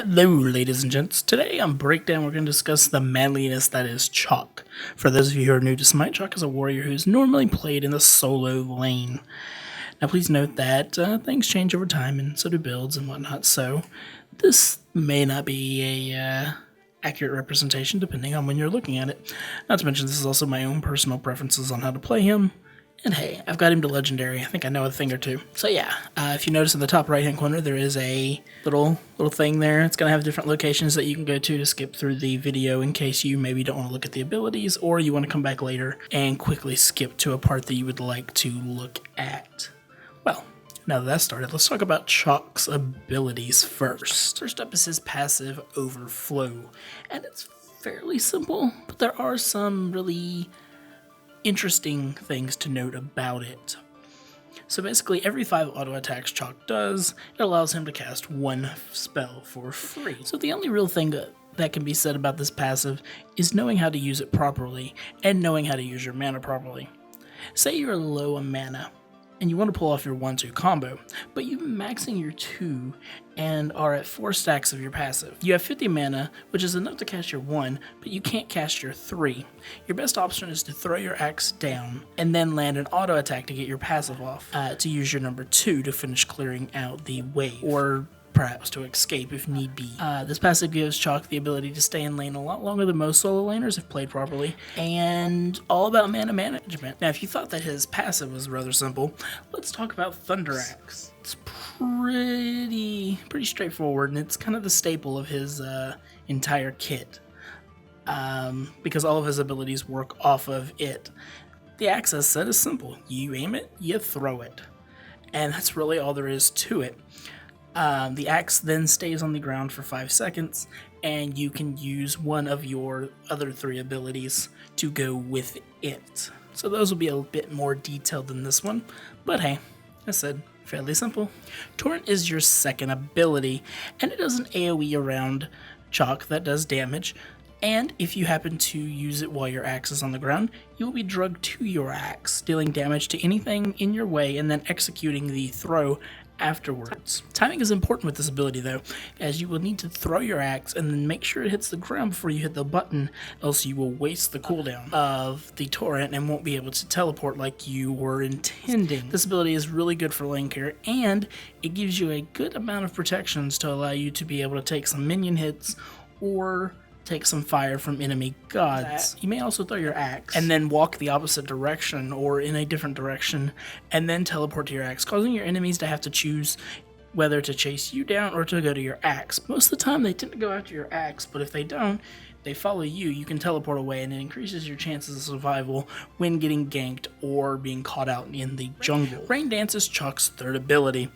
Hello ladies and gents, today on Breakdown we're going to discuss the manliness that is Chaac. For those of you who are new to Smite, Chaac is a warrior who's normally played in the solo lane. Now please note that things change over time and so do builds and whatnot, so this may not be a accurate representation depending on when you're looking at it. Not to mention this is also my own personal preferences on how to play him. And hey, I've got him to Legendary. I think I know a thing or two. So yeah, if you notice in the top right-hand corner, there is a little thing there. It's going to have different locations that you can go to skip through the video in case you maybe don't want to look at the abilities or you want to come back later and quickly skip to a part that you would like to look at. Well, now that that's started, let's talk about Chaac's abilities first. First up is his passive Overflow. And it's fairly simple, but there are some really interesting things to note about it. So basically every 5 auto attacks Chaac does, it allows him to cast 1 spell for free. So the only real thing that can be said about this passive is knowing how to use it properly and knowing how to use your mana properly. Say you're low on mana and you want to pull off your 1-2 combo, but you're maxing your 2 and are at 4 stacks of your passive. You have 50 mana, which is enough to cast your 1, but you can't cast your 3. Your best option is to throw your axe down and then land an auto attack to get your passive off, to use your number 2 to finish clearing out the wave, or perhaps to escape if need be. This passive gives Chaac the ability to stay in lane a lot longer than most solo laners if played properly, and all about mana management. Now if you thought that his passive was rather simple, let's talk about Thunder Axe. It's pretty straightforward, and it's kind of the staple of his entire kit, because all of his abilities work off of it. The axe, as said, is simple. You aim it, you throw it, and that's really all there is to it. The axe then stays on the ground for 5 seconds, and you can use one of your other 3 abilities to go with it. So those will be a bit more detailed than this one, but hey, as said, fairly simple. Torrent is your second ability, and it does an AoE around Chaac that does damage, and if you happen to use it while your axe is on the ground, you will be drugged to your axe, dealing damage to anything in your way and then executing the throw afterwards. Timing is important with this ability though, as you will need to throw your axe and then make sure it hits the ground before you hit the button, else you will waste the cooldown of the torrent and won't be able to teleport like you were intending. This ability is really good for lane care, and it gives you a good amount of protections to allow you to be able to take some minion hits or take some fire from enemy gods. You may also throw your axe and then walk the opposite direction or in a different direction and then teleport to your axe, causing your enemies to have to choose whether to chase you down or to go to your axe. Most of the time they tend to go after your axe, but if they don't, they follow you, you can teleport away, and it increases your chances of survival when getting ganked or being caught out in the jungle. Rain Dance is Chaac's third ability,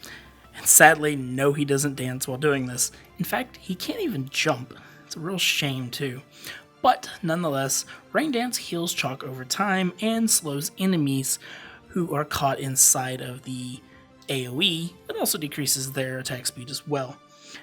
and sadly, no, he doesn't dance while doing this. In fact, he can't even jump. It's a real shame too. But nonetheless, Rain Dance heals Chaac over time and slows enemies who are caught inside of the AoE. It also decreases their attack speed as well.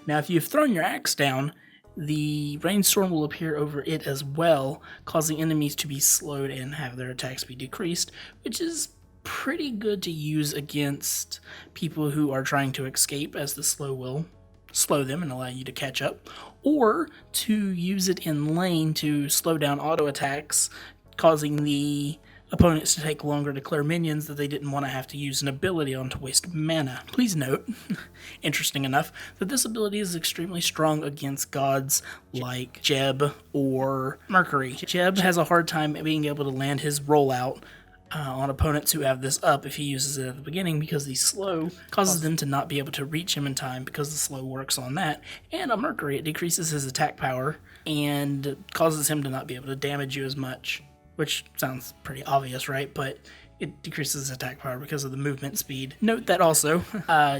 Now if you've thrown your axe down, the rainstorm will appear over it as well, causing enemies to be slowed and have their attack speed decreased, which is pretty good to use against people who are trying to escape, as the slow will slow them and allow you to catch up, or to use it in lane to slow down auto attacks, causing the opponents to take longer to clear minions that they didn't want to have to use an ability on to waste mana. Please note, interesting enough, that this ability is extremely strong against gods like Jeb or Mercury. Jeb has a hard time being able to land his rollout on opponents who have this up if he uses it at the beginning, because the slow causes them to not be able to reach him in time because the slow works on that. And on Mercury, it decreases his attack power and causes him to not be able to damage you as much, which sounds pretty obvious, right? But it decreases his attack power because of the movement speed. Note that also,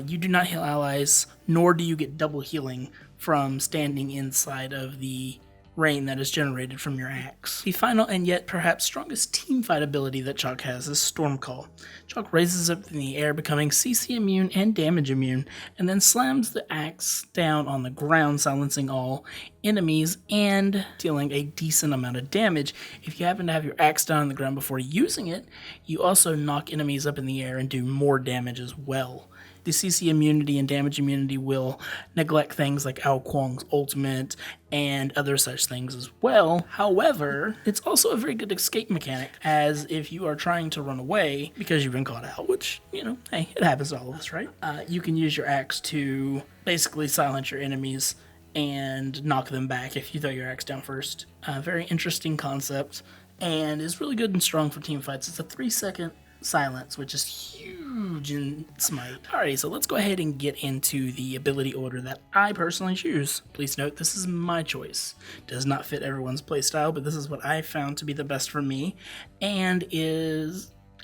you do not heal allies, nor do you get double healing from standing inside of the rain that is generated from your axe. The final and yet perhaps strongest teamfight ability that Chaac has is Storm Call. Chaac raises up in the air, becoming CC immune and damage immune, and then slams the axe down on the ground, silencing all enemies and dealing a decent amount of damage. If you happen to have your axe down on the ground before using it, you also knock enemies up in the air and do more damage as well. The CC immunity and damage immunity will neglect things like Kuang's ultimate and other such things as well. However, it's also a very good escape mechanic, as if you are trying to run away because you've been caught out, which, you know, hey, it happens to all of us, right? You can use your axe to basically silence your enemies and knock them back if you throw your axe down first. Very interesting concept, and is really good and strong for team fights. It's a 3-second silence, which is huge in Smite. Alrighty, so let's go ahead and get into the ability order that I personally choose. Please note, this is my choice. Does not fit everyone's playstyle, but this is what I found to be the best for me, and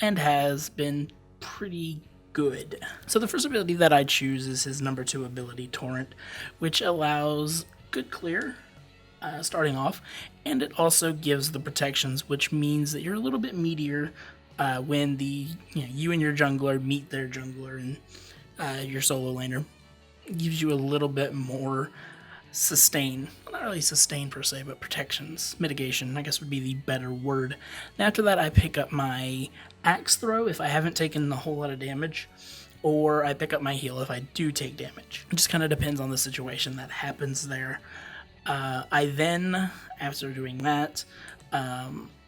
has been pretty good. So the first ability that I choose is his number 2 ability, Torrent, which allows good clear starting off, and it also gives the protections, which means that you're a little bit meatier when you and your jungler meet their jungler and your solo laner. It gives you a little bit more sustain. Well, not really sustain per se, but protections. Mitigation, I guess, would be the better word. And after that, I pick up my axe throw if I haven't taken a whole lot of damage, or I pick up my heal if I do take damage. It just kind of depends on the situation that happens there. I then, after doing that,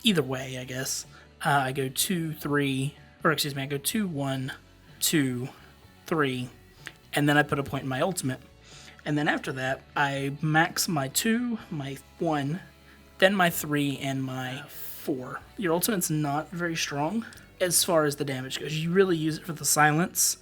either way, I guess, I go 2, 3, or excuse me, I go 2, 1, 2, 3, and then I put a point in my ultimate. And then after that, I max my 2, my 1, then my 3, and my 4. Your ultimate's not very strong as far as the damage goes. You really use it for the silence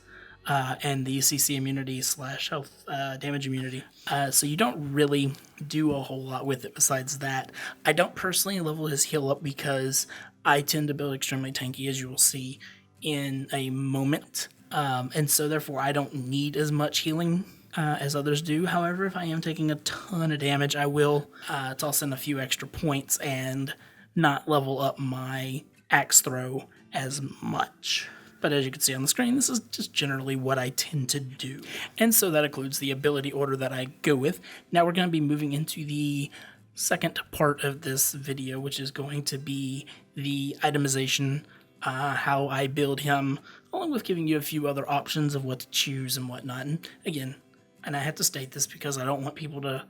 and the CC immunity / health damage immunity. So you don't really do a whole lot with it besides that. I don't personally level his heal up because I tend to build extremely tanky, as you will see in a moment. And so therefore I don't need as much healing as others do. However, if I am taking a ton of damage, I will toss in a few extra points and not level up my axe throw as much. But as you can see on the screen, this is just generally what I tend to do. And so that includes the ability order that I go with. Now we're going to be moving into the second part of this video, which is going to be the itemization, how I build him, along with giving you a few other options of what to choose and whatnot. And again, and I have to state this because I don't want people to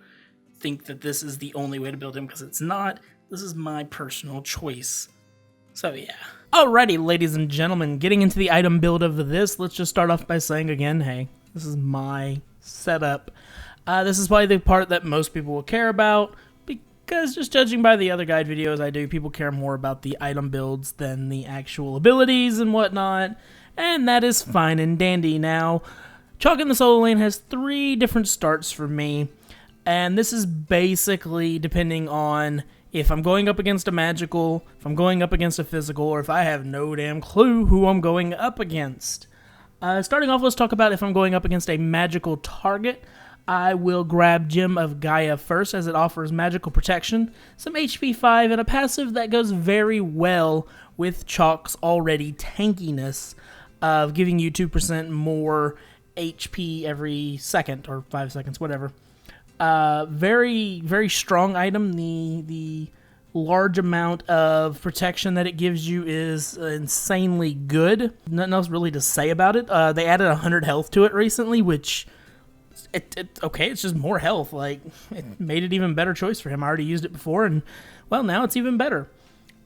think that this is the only way to build him, because it's not. This is my personal choice. So yeah. Alrighty, ladies and gentlemen, getting into the item build of this, let's just start off by saying again, hey, this is my setup. This is probably the part that most people will care about, because just judging by the other guide videos I do, people care more about the item builds than the actual abilities and whatnot, and that is fine and dandy. Now, Chaac in the solo lane has 3 different starts for me, and this is basically depending on if I'm going up against a magical, if I'm going up against a physical, or if I have no damn clue who I'm going up against. Starting off, let's talk about if I'm going up against a magical target. I will grab Gem of Gaia first, as it offers magical protection, some HP 5, and a passive that goes very well with Chaac's already tankiness of giving you 2% more HP every second, or 5 seconds, whatever. Very, very strong item. The large amount of protection that it gives you is insanely good. Nothing else really to say about it. They added 100 health to it recently, which, okay, it's just more health. Like, it made it even better choice for him. I already used it before, and, well, now it's even better.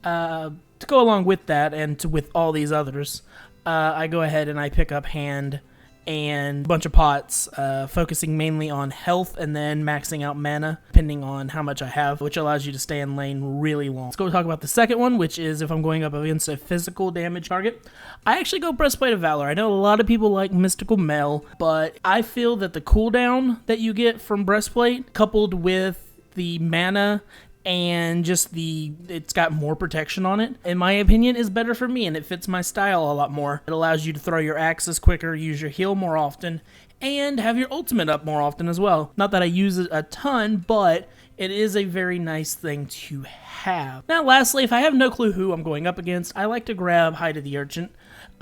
To go along with that, and with all these others, I go ahead and I pick up Hand and a bunch of pots, focusing mainly on health and then maxing out mana, depending on how much I have, which allows you to stay in lane really long. Let's go talk about the second one, which is if I'm going up against a physical damage target. I actually go Breastplate of Valor. I know a lot of people like Mystical Mail, but I feel that the cooldown that you get from Breastplate, coupled with the mana and just it's got more protection on it, in my opinion, is better for me, and it fits my style a lot more. It allows you to throw your axes quicker, use your heal more often, and have your ultimate up more often as well. Not that I use it a ton, but it is a very nice thing to have. Now, lastly, if I have no clue who I'm going up against, I like to grab Hide of the Urchin.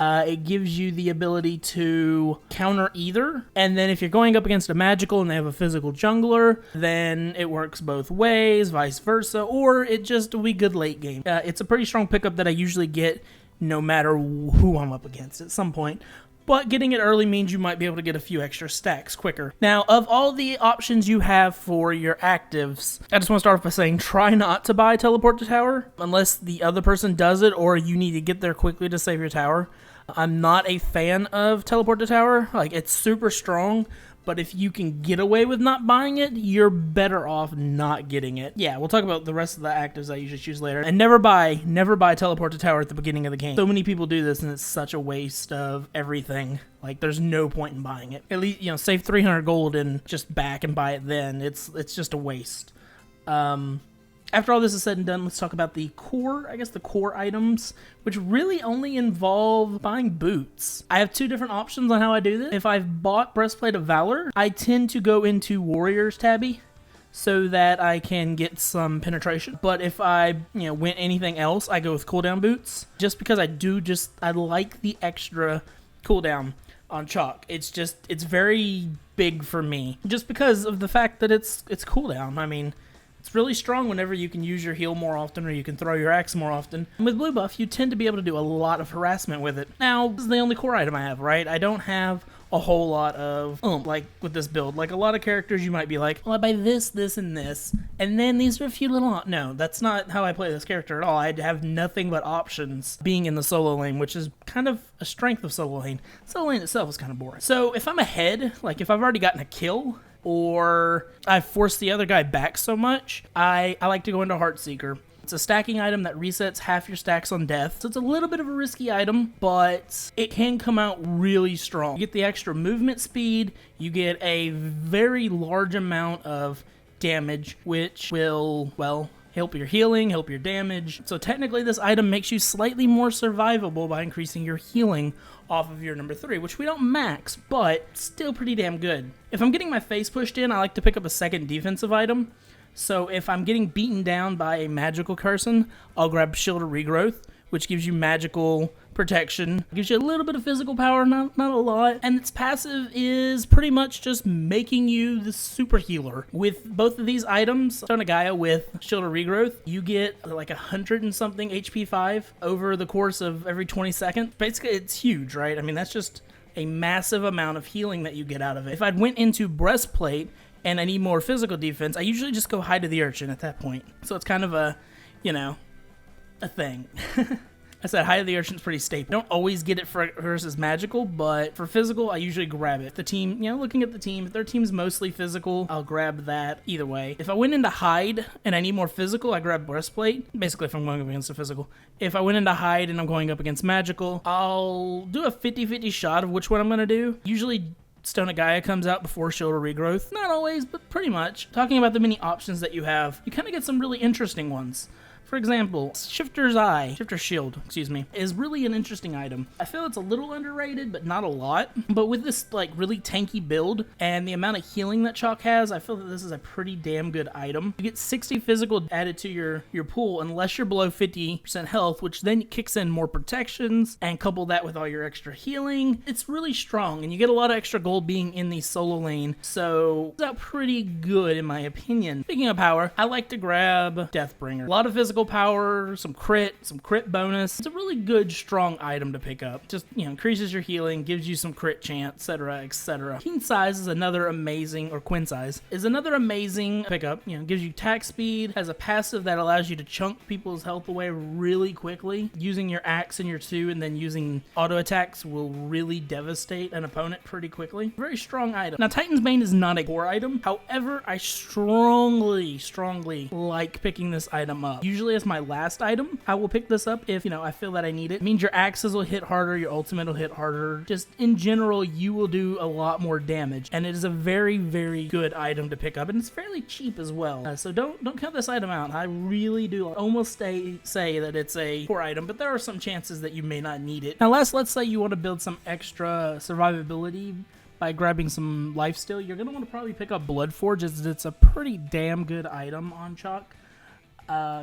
It gives you the ability to counter either, and then if you're going up against a magical and they have a physical jungler, then it works both ways, vice versa, or it just will be good late game. It's a pretty strong pickup that I usually get no matter who I'm up against at some point. but getting it early means you might be able to get a few extra stacks quicker. Now, of all the options you have for your actives, I just want to start off by saying try not to buy Teleport to Tower unless the other person does it or you need to get there quickly to save your tower. I'm not a fan of Teleport to Tower. Like, it's super strong, but if you can get away with not buying it, you're better off not getting it. Yeah, we'll talk about the rest of the actives I usually choose later. And never buy Teleport to Tower at the beginning of the game. So many people do this, and it's such a waste of everything. Like, there's no point in buying it. At least, save 300 gold and just back and buy it then. It's just a waste. After all this is said and done, let's talk about the core items, which really only involve buying boots. I have two different options on how I do this. If I've bought Breastplate of Valor, I tend to go into Warriors tabby so that I can get some penetration. But if I, went anything else, I go with cooldown boots, just because I like the extra cooldown on Chaac. It's very big for me, just because of the fact that it's cooldown. I mean, it's really strong whenever you can use your heal more often or you can throw your axe more often. And with blue buff, you tend to be able to do a lot of harassment with it. Now, this is the only core item I have, right? I don't have a whole lot of like with this build. Like a lot of characters, you might be like, well, I buy this, this, and this, and then these are a few little... No, that's not how I play this character at all. I have nothing but options being in the solo lane, which is kind of a strength of solo lane. Solo lane itself is kind of boring. So if I'm ahead, like if I've already gotten a kill, or I've forced the other guy back so much, I like to go into Heartseeker. It's a stacking item that resets half your stacks on death, so it's a little bit of a risky item, but it can come out really strong. You get the extra movement speed, you get a very large amount of damage, which will, well, help your healing, help your damage. So technically this item makes you slightly more survivable by increasing your healing off of your number 3, which we don't max, but still pretty damn good. If I'm getting my face pushed in, I like to pick up a second defensive item. So if I'm getting beaten down by a magical person, I'll grab Shield of Regrowth, which gives you magical protection. It gives you a little bit of physical power, not a lot. And its passive is pretty much just making you the super healer. With both of these items, Gaia with Shield of Regrowth, you get like 100 and something HP 5 over the course of every 20 seconds. Basically, it's huge, right? I mean, that's just a massive amount of healing that you get out of it. If I'd went into Breastplate and I need more physical defense, I usually just go Hide of the Urchin at that point. So it's kind of a, a thing. I said Hide of the Urchin's pretty staple. Don't always get it for versus magical, but for physical, I usually grab it. If the team, looking at the team, if their team's mostly physical, I'll grab that either way. If I went into Hide and I need more physical, I grab Breastplate. Basically, if I'm going up against the physical. If I went into Hide and I'm going up against magical, I'll do a 50-50 shot of which one I'm going to do. Usually, Stone of Gaia comes out before Shield of Regrowth. Not always, but pretty much. Talking about the many options that you have, you kind of get some really interesting ones. For example, Shifter's Shield, is really an interesting item. I feel it's a little underrated, but not a lot. But with this really tanky build and the amount of healing that Chaac has, I feel that this is a pretty damn good item. You get 60 physical added to your pool unless you're below 50% health, which then kicks in more protections, and couple that with all your extra healing. It's really strong, and you get a lot of extra gold being in the solo lane, so it's out pretty good in my opinion. Speaking of power, I like to grab Deathbringer. A lot of physical power, some crit bonus. It's a really good, strong item to pick up. Just, increases your healing, gives you some crit chance, etc., etc. Keen Size is another amazing, or Quinn Size, is another amazing pickup. Gives you attack speed, has a passive that allows you to chunk people's health away really quickly. Using your axe and your 2 and then using auto attacks will really devastate an opponent pretty quickly. Very strong item. Now, Titan's Bane is not a core item. However, I strongly like picking this item up. Usually as my last item, I will pick this up if, I feel that I need it. It means your axes will hit harder, your ultimate will hit harder. Just in general, you will do a lot more damage. And it is a very, very good item to pick up. And it's fairly cheap as well. So don't count this item out. I really do almost say that it's a core item, but there are some chances that you may not need it. Now let's say you want to build some extra survivability by grabbing some lifesteal. You're going to want to probably pick up Bloodforge, as it's a pretty damn good item on Chaac.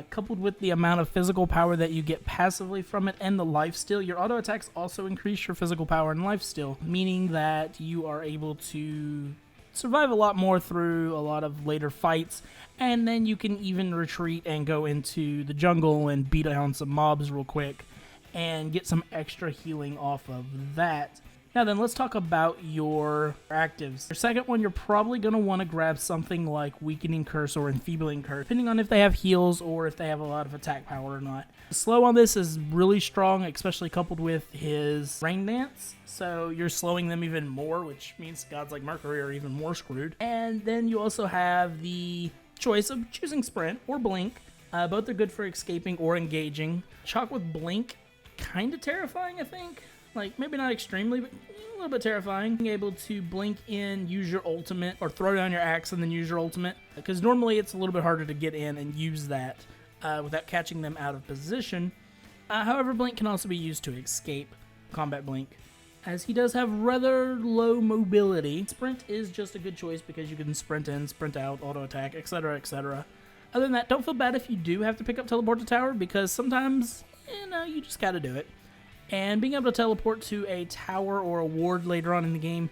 Coupled with the amount of physical power that you get passively from it and the lifesteal, your auto attacks also increase your physical power and lifesteal, meaning that you are able to survive a lot more through a lot of later fights, and then you can even retreat and go into the jungle and beat down some mobs real quick and get some extra healing off of that. Now then, let's talk about your actives. Your second one, you're probably going to want to grab something like Weakening Curse or Enfeebling Curse, depending on if they have heals or if they have a lot of attack power or not. The slow on this is really strong, especially coupled with his Rain Dance, so you're slowing them even more, which means gods like Mercury are even more screwed. And then you also have the choice of choosing Sprint or Blink. Both are good for escaping or engaging. Chaac with Blink, kind of terrifying, I think. Like, maybe not extremely, but a little bit terrifying. Being able to blink in, use your ultimate, or throw down your axe and then use your ultimate. Because normally it's a little bit harder to get in and use that without catching them out of position. However, blink can also be used to escape. Combat blink. As he does have rather low mobility, sprint is just a good choice because you can sprint in, sprint out, auto attack, etc., etc. Other than that, don't feel bad if you do have to pick up teleport to tower, because sometimes, you just gotta do it. And being able to teleport to a tower or a ward later on in the game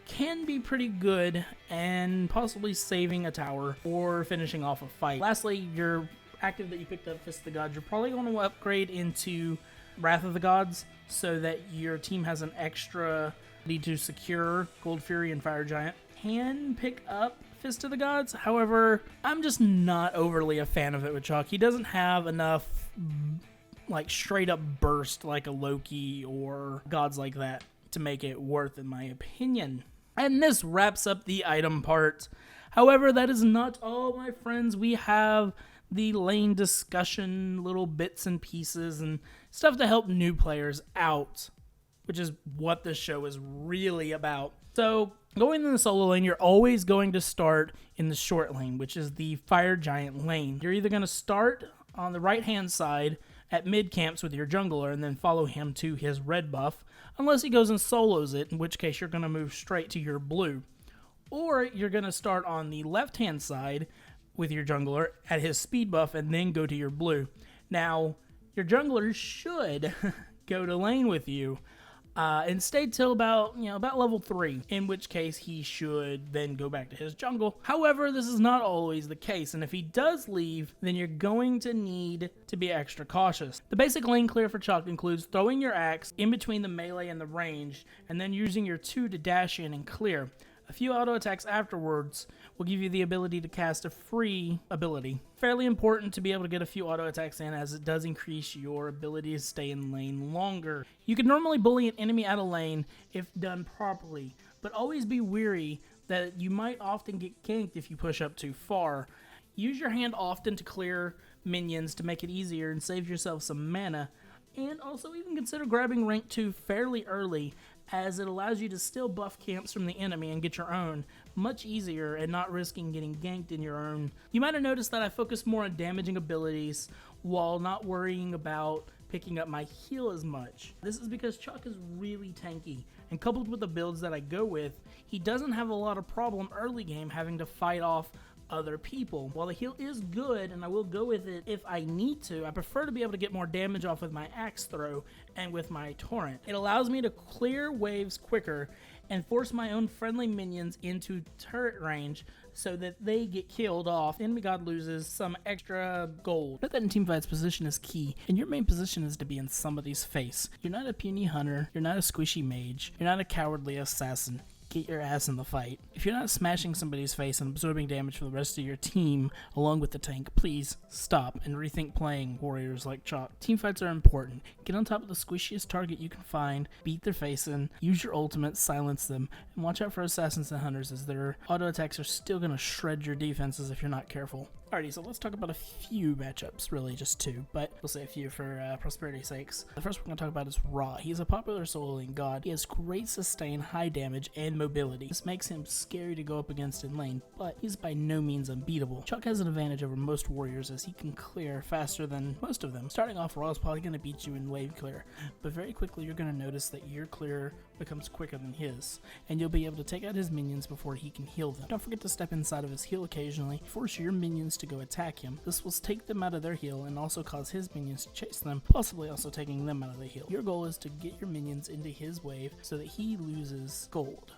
can be pretty good, and possibly saving a tower or finishing off a fight. Lastly, your active that you picked up, Fist of the Gods, you're probably going to upgrade into Wrath of the Gods so that your team has an extra need to secure Gold Fury and Fire Giant. Can pick up Fist of the Gods, however, I'm just not overly a fan of it with Chaac. He doesn't have enough like straight up burst like a Loki or gods like that to make it worth, in my opinion. And this wraps up the item part. However, that is not all, my friends. We have the lane discussion, little bits and pieces and stuff to help new players out, which is what this show is really about. So going in the solo lane, you're always going to start in the short lane, which is the Fire Giant lane. You're either going to start on the right hand side at mid camps with your jungler and then follow him to his red buff, unless he goes and solos it, in which case you're going to move straight to your blue. Or you're going to start on the left hand side with your jungler at his speed buff and then go to your blue. Now, your jungler should go to lane with you and stay till about level 3, in which case he should then go back to his jungle. However, this is not always the case, and if he does leave, then you're going to need to be extra cautious. The basic lane clear for Chaac includes throwing your axe in between the melee and the range, and then using your 2 to dash in and clear. A few auto attacks afterwards will give you the ability to cast a free ability. Fairly important to be able to get a few auto attacks in, as it does increase your ability to stay in lane longer. You can normally bully an enemy out of lane if done properly, but always be wary that you might often get ganked if you push up too far. Use your hand often to clear minions to make it easier and save yourself some mana, and also even consider grabbing rank 2 fairly early, as it allows you to still buff camps from the enemy and get your own much easier and not risking getting ganked in your own. You might have noticed that I focus more on damaging abilities while not worrying about picking up my heal as much. This is because Chaac is really tanky, and coupled with the builds that I go with, he doesn't have a lot of problem early game having to fight off other people. While the heal is good, and I will go with it if I need to, I prefer to be able to get more damage off with my axe throw and with my torrent. It allows me to clear waves quicker and force my own friendly minions into turret range so that they get killed off. The enemy god loses some extra gold. Note that in teamfights, position is key, and your main position is to be in somebody's face. You're not a puny hunter, you're not a squishy mage, you're not a cowardly assassin. Get your ass in the fight. If you're not smashing somebody's face and absorbing damage for the rest of your team along with the tank, please stop and rethink playing warriors like Chaac. Teamfights are important. Get on top of the squishiest target you can find, beat their face in, use your ultimate, silence them, and watch out for assassins and hunters, as their auto attacks are still going to shred your defenses if you're not careful. Alrighty, so let's talk about a few matchups, really just 2, but we'll say a few for prosperity's sakes. The first we're going to talk about is Ra. He's a popular solo lane god. He has great sustain, high damage, and mobility. This makes him scary to go up against in lane, but he's by no means unbeatable. Chaac has an advantage over most warriors, as he can clear faster than most of them. Starting off, Ra is probably going to beat you in wave clear, but very quickly you're going to notice that your clear becomes quicker than his, and you'll be able to take out his minions before he can heal them. Don't forget to step inside of his heal occasionally, force your minions to go attack him. This will take them out of their heal and also cause his minions to chase them, possibly also taking them out of the heal. Your goal is to get your minions into his wave so that he loses gold.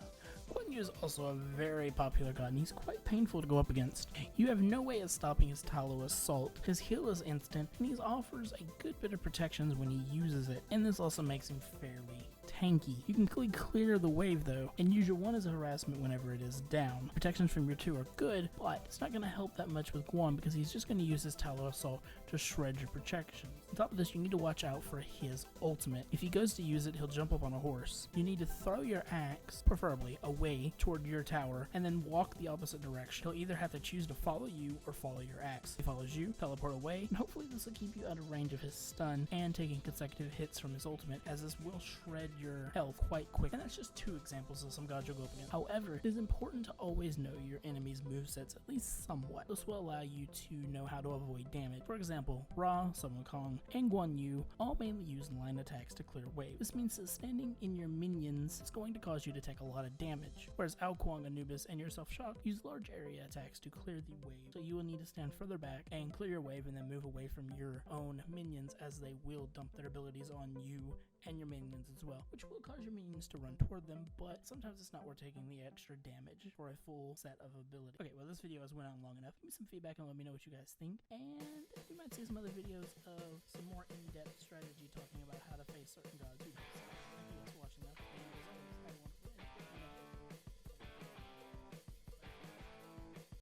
Kuang is also a very popular god, and he's quite painful to go up against. You have no way of stopping his Tallow Assault. His heal is instant, and he offers a good bit of protections when he uses it, and this also makes him fairly tanky. You can clear the wave though, and use your 1 as a harassment whenever it is down. Protections from your 2 are good, but it's not going to help that much with Kuang because he's just going to use his Tower Assault to shred your protection. On top of this, you need to watch out for his ultimate. If he goes to use it, he'll jump up on a horse. You need to throw your axe, preferably away toward your tower, and then walk the opposite direction. He'll either have to choose to follow you or follow your axe. If he follows you, teleport away, and hopefully this will keep you out of range of his stun and taking consecutive hits from his ultimate, as this will shred your health quite quick. And that's just 2 examples of some gods you'll go up against. However, it is important to always know your enemy's movesets at least somewhat. This will allow you to know how to avoid damage. For example, Ra, Wukong, and Guan Yu all mainly use line attacks to clear wave. This means that standing in your minions is going to cause you to take a lot of damage, whereas Kuang, Anubis, and yourself Chaac use large area attacks to clear the wave. So you will need to stand further back and clear your wave and then move away from your own minions, as they will dump their abilities on you and your minions as well, which will cause your minions to run toward them, but sometimes it's not worth taking the extra damage for a full set of ability. Okay, well, this video has went on long enough. Give me some feedback and let me know what you guys think, and we might see some other videos of some more in-depth strategy talk